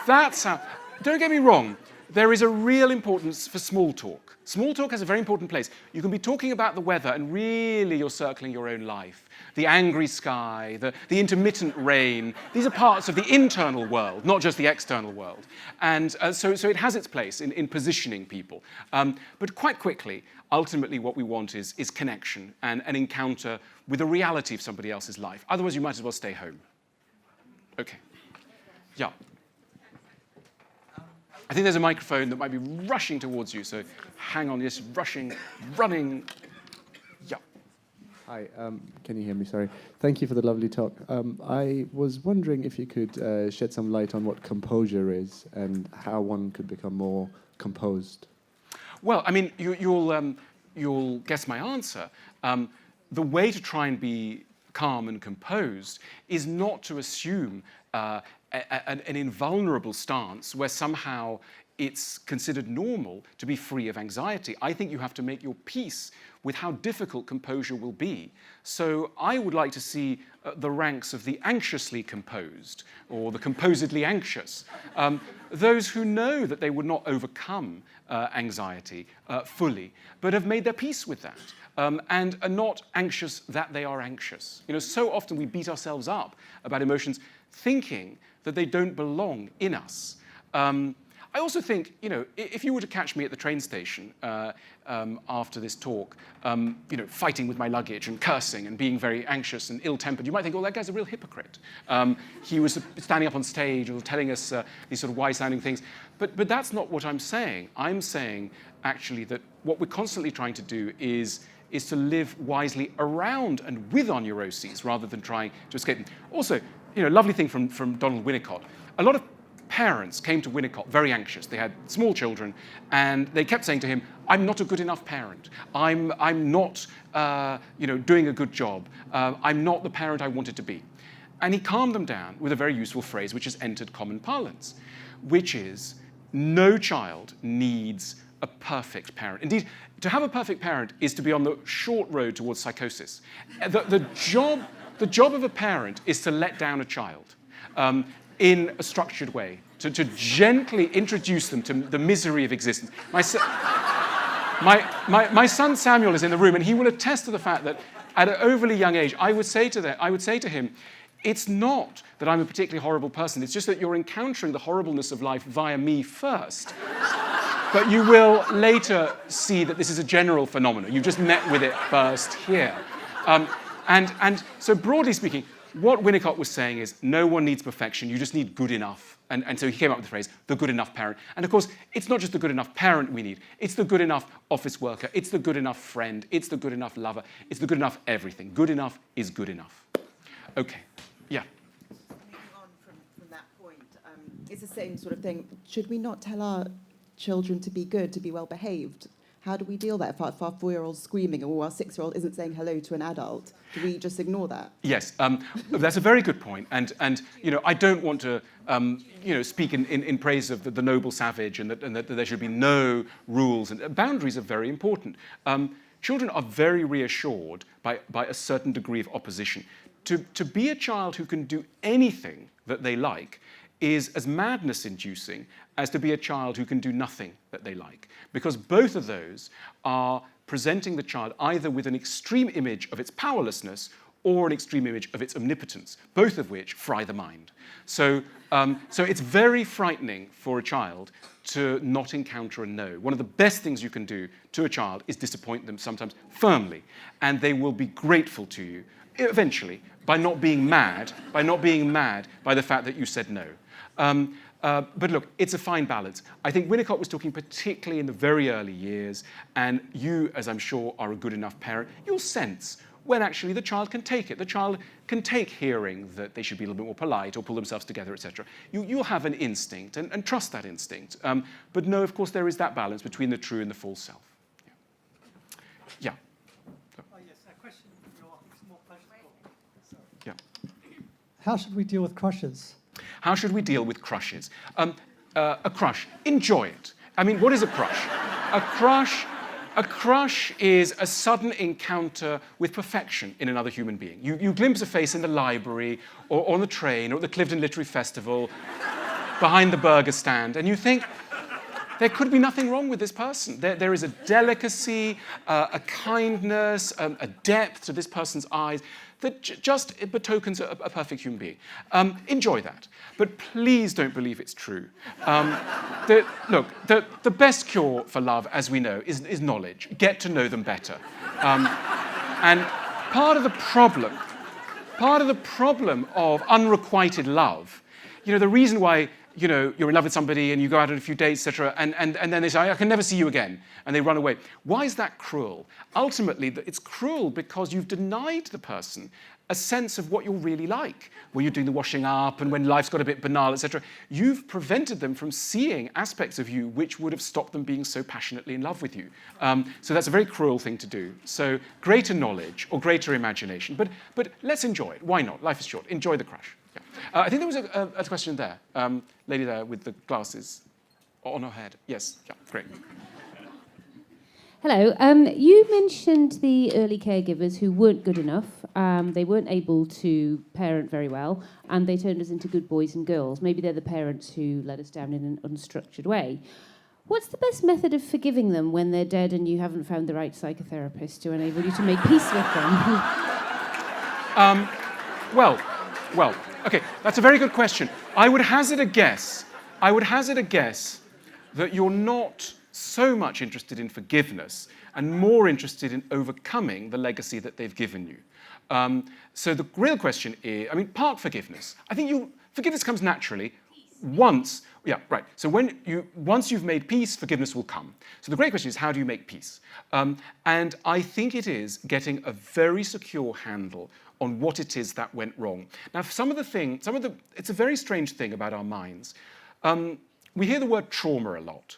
that's how, don't get me wrong, there is a real importance for small talk. Small talk has a very important place. You can be talking about the weather and really you're circling your own life. The angry sky, the intermittent rain, these are parts of the internal world, not just the external world. And so it has its place in positioning people. But quite quickly, ultimately what we want is connection and an encounter with the reality of somebody else's life. Otherwise, you might as well stay home. Okay. Yeah. I think there's a microphone that might be rushing towards you, so hang on, yes, rushing, running. Yeah. Hi, can you hear me? Sorry. Thank you for the lovely talk. I was wondering if you could shed some light on what composure is and how one could become more composed. Well, I mean, you'll guess my answer. The way to try and be calm and composed is not to assume an invulnerable stance where somehow it's considered normal to be free of anxiety. I think you have to make your peace with how difficult composure will be. So I would like to see the ranks of the anxiously composed or the composedly anxious. Those who know that they would not overcome anxiety fully, but have made their peace with that. And are not anxious that they are anxious. You know, so often we beat ourselves up about emotions thinking that they don't belong in us. I also think, you know, if you were to catch me at the train station after this talk, you know, fighting with my luggage and cursing and being very anxious and ill-tempered, you might think, oh, that guy's a real hypocrite. He was standing up on stage or telling us these sort of wise-sounding things. But that's not what I'm saying. I'm saying, actually, that what we're constantly trying to do is to live wisely around and with our neuroses rather than trying to escape them. Also, you know, lovely thing from Donald Winnicott. A lot of parents came to Winnicott very anxious. They had small children, and they kept saying to him, I'm not a good enough parent. I'm not you know, doing a good job. I'm not the parent I wanted to be. And he calmed them down with a very useful phrase which has entered common parlance, which is, no child needs a perfect parent. Indeed, to have a perfect parent is to be on the short road towards psychosis. The job of a parent is to let down a child in a structured way, to gently introduce them to the misery of existence. My son Samuel is in the room, and he will attest to the fact that at an overly young age, I would say to him, it's not that I'm a particularly horrible person, it's just that you're encountering the horribleness of life via me first. But you will later see that this is a general phenomenon. You've just met with it first here. And so broadly speaking, what Winnicott was saying is no one needs perfection, you just need good enough. And so he came up with the phrase, the good enough parent. And of course, it's not just the good enough parent we need, it's the good enough office worker, it's the good enough friend, it's the good enough lover, it's the good enough everything. Good enough is good enough. Okay, yeah. Moving on from that point, it's the same sort of thing. Should we not tell our children to be good, to be well behaved? How do we deal that if our 4-year-old's screaming or our 6-year-old isn't saying hello to an adult? Do we just ignore that? Yes, that's a very good point. And you know, I don't want to you know, speak in praise of the noble savage and that there should be no rules. And boundaries are very important. Children are very reassured by a certain degree of opposition. To be a child who can do anything that they like is as madness-inducing as to be a child who can do nothing that they like. Because both of those are presenting the child either with an extreme image of its powerlessness or an extreme image of its omnipotence, both of which fry the mind. So it's very frightening for a child to not encounter a no. One of the best things you can do to a child is disappoint them sometimes firmly, and they will be grateful to you eventually by not being mad by the fact that you said no. But look, it's a fine balance. I think Winnicott was talking particularly in the very early years, and you, as I'm sure, are a good enough parent, you'll sense when actually the child can take it. The child can take hearing that they should be a little bit more polite or pull themselves together, etc. You'll have an instinct and trust that instinct. But no, of course, there is that balance between the true and the false self. Yeah. Oh, yes, a question from your, I think it's more practical. Yeah. How should we deal with crushes? How should we deal with crushes? A crush, enjoy it. I mean, what is a crush? A crush is a sudden encounter with perfection in another human being. You glimpse a face in the library or on the train or at the Clifton Literary Festival, behind the burger stand, and you think, there could be nothing wrong with this person. There is a delicacy, a kindness, a depth to this person's eyes that just betokens a perfect human being. Enjoy that. But please don't believe it's true. Look, the best cure for love, as we know, is knowledge. Get to know them better. And part of the problem of unrequited love, the reason why you're in love with somebody and you go out on a few dates, etc., and then they say, I can never see you again, and they run away. Why is that cruel? Ultimately, it's cruel because you've denied the person a sense of what you're really like. When you're doing the washing up and when life's got a bit banal, etc., you've prevented them from seeing aspects of you which would have stopped them being so passionately in love with you. So that's a very cruel thing to do. So greater knowledge or greater imagination, but let's enjoy it. Why not? Life is short. Enjoy the crush. Yeah. I think there was a question there. Lady there with the glasses on her head. Yes, yeah, great. Hello. You mentioned the early caregivers who weren't good enough. They weren't able to parent very well, and they turned us into good boys and girls. Maybe they're the parents who let us down in an unstructured way. What's the best method of forgiving them when they're dead and you haven't found the right psychotherapist to enable you to make peace with them? Well, okay, that's a very good question. I would hazard a guess that you're not so much interested in forgiveness and more interested in overcoming the legacy that they've given you. So the real question is, park forgiveness. I think forgiveness comes naturally once. Yeah, right. So once you've made peace, forgiveness will come. So the great question is, how do you make peace? And I think it is getting a very secure handle on what it is that went wrong. Now, it's a very strange thing about our minds. We hear the word trauma a lot.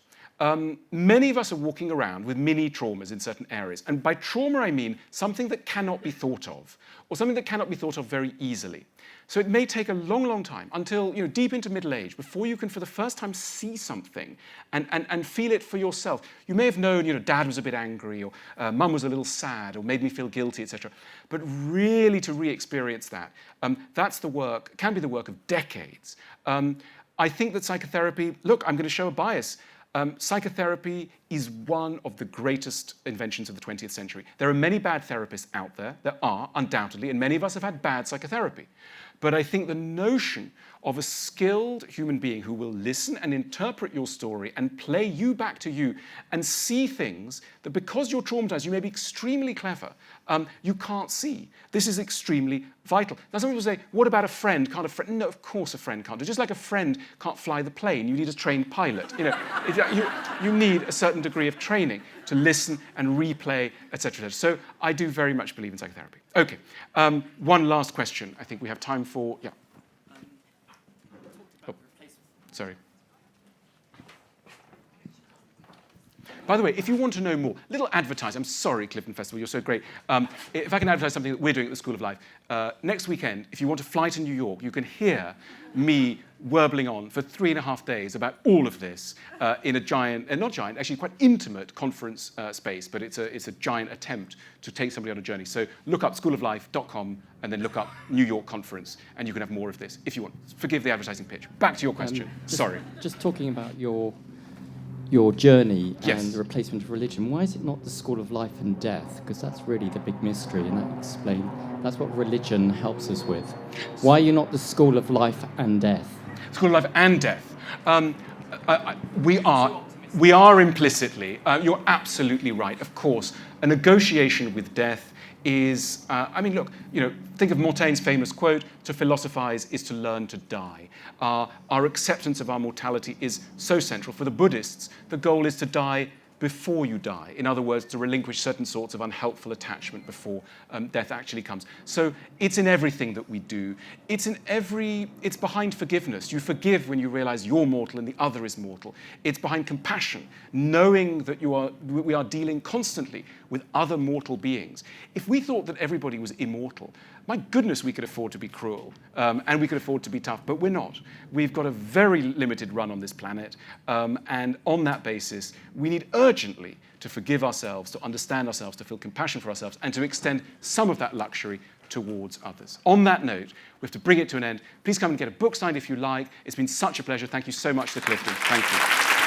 Many of us are walking around with mini traumas in certain areas. And by trauma, I mean something that cannot be thought of, or something that cannot be thought of very easily. So it may take a long, long time, until deep into middle age, before you can for the first time see something and feel it for yourself. You may have known, dad was a bit angry, or mum was a little sad, or made me feel guilty, etc. But really to re-experience that, can be the work of decades. I think that psychotherapy, look, I'm going to show a bias. Psychotherapy is one of the greatest inventions of the 20th century. There are many bad therapists out there. There are, undoubtedly, and many of us have had bad psychotherapy. But I think the notion of a skilled human being who will listen and interpret your story and play you back to you and see things that, because you're traumatized, you may be extremely clever, you can't see. This is extremely vital. Now, some people say, what about a friend? Can't a friend? No, of course a friend can't. Just like a friend can't fly the plane, you need a trained pilot. You need a certain degree of training to listen and replay, etc. So I do very much believe in psychotherapy. Okay, one last question. I think we have time for, yeah. Oh, sorry. By the way, if you want to know more, little advertise. I'm sorry, Clifton Festival, you're so great. If I can advertise something that we're doing at the School of Life, next weekend, if you want to fly to New York, you can hear me warbling on for 3.5 days about all of this in a giant, not giant, actually quite intimate conference space, but it's a giant attempt to take somebody on a journey. So look up schooloflife.com and then look up New York conference, and you can have more of this if you want. Forgive the advertising pitch. Back to your question. Sorry. Just talking about your your journey Yes. and the replacement of religion, why is it not the school of life and death? Because that's really the big mystery, and that's what religion helps us with. Why are you not the school of life and death? School of life and death. We are implicitly, you're absolutely right, of course. A negotiation with death is, look, think of Montaigne's famous quote, to philosophize is to learn to die. Our acceptance of our mortality is so central. For the Buddhists, the goal is to die before you die. In other words, to relinquish certain sorts of unhelpful attachment before death actually comes. So it's in everything that we do. It's behind forgiveness. You forgive when you realize you're mortal and the other is mortal. It's behind compassion, knowing that we are dealing constantly with other mortal beings. If we thought that everybody was immortal, my goodness, we could afford to be cruel, and we could afford to be tough, but we're not. We've got a very limited run on this planet, and on that basis, we need urgently to forgive ourselves, to understand ourselves, to feel compassion for ourselves, and to extend some of that luxury towards others. On that note, we have to bring it to an end. Please come and get a book signed if you like. It's been such a pleasure. Thank you so much to Clifton. Thank you.